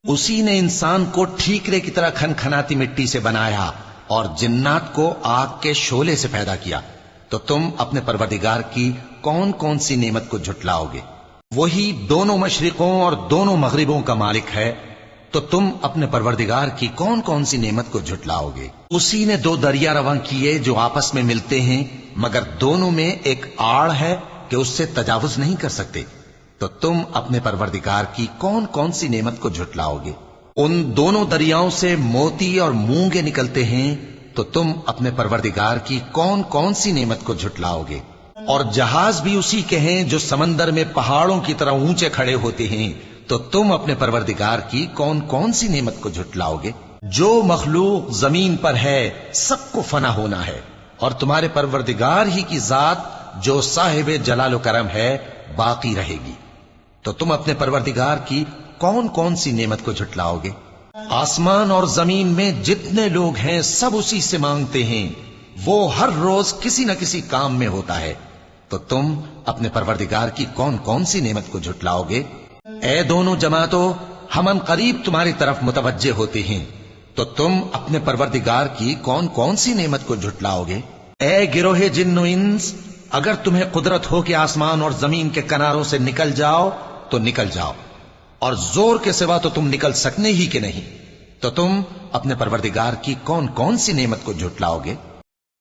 उसी ने इंसान को ठीकरे की तरह खनखनाती मिट्टी से बनाया और जिन्नात को आग के शोले से पैदा किया, तो तुम अपने परवरदिगार की कौन कौन सी नेमत को झुटलाओगे? वही दोनों मशरिकों और दोनों मगरिबों का मालिक है, तो तुम अपने परवरदिगार की कौन कौन सी नेमत को झुटलाओगे? उसी ने दो दरिया रवां किए जो आपस में मिलते हैं, मगर दोनों में एक आड़ है कि उससे तजावुज नहीं कर सकते, तो तुम अपने परवरदिगार की कौन कौन सी नेमत को झुटलाओगे? उन दोनों दरियाओं से मोती और मूंगे निकलते हैं, तो तुम अपने परवरदिगार की कौन कौन सी नेमत को झुटलाओगे? और जहाज भी उसी के हैं जो समंदर में पहाड़ों की तरह ऊंचे खड़े होते हैं, तो तुम अपने परवरदिगार की कौन कौन सी नेमत को झुटलाओगे? जो मखलूक जमीन पर है सबको फना होना है, और तुम्हारे परवरदिगार ही की जात जो साहिब जलाल करम है बाकी रहेगी, तो तुम अपने परवरदिगार की कौन कौन सी नेमत को झुटलाओगे? आसमान और जमीन में जितने लोग हैं सब उसी से मांगते हैं, वो हर रोज किसी न किसी काम में होता है, तो तुम अपने परवरदिगार की कौन कौन सी नेमत को झुटलाओगे? ए दोनों जमातों, हम करीब तुम्हारी तरफ मुतवज्जे होते हैं, तो तुम अपने परवरदिगार की कौन कौन सी नेमत को झुटलाओगे? ए गिरोहे जिन्नो इंस, अगर तुम्हें कुदरत हो कि आसमान और जमीन के किनारों से निकल जाओ तो निकल जाओ, और जोर के सिवा तो तुम निकल सकने ही के नहीं, तो तुम अपने परवरदिगार की कौन कौन सी नेमत को झुटलाओगे?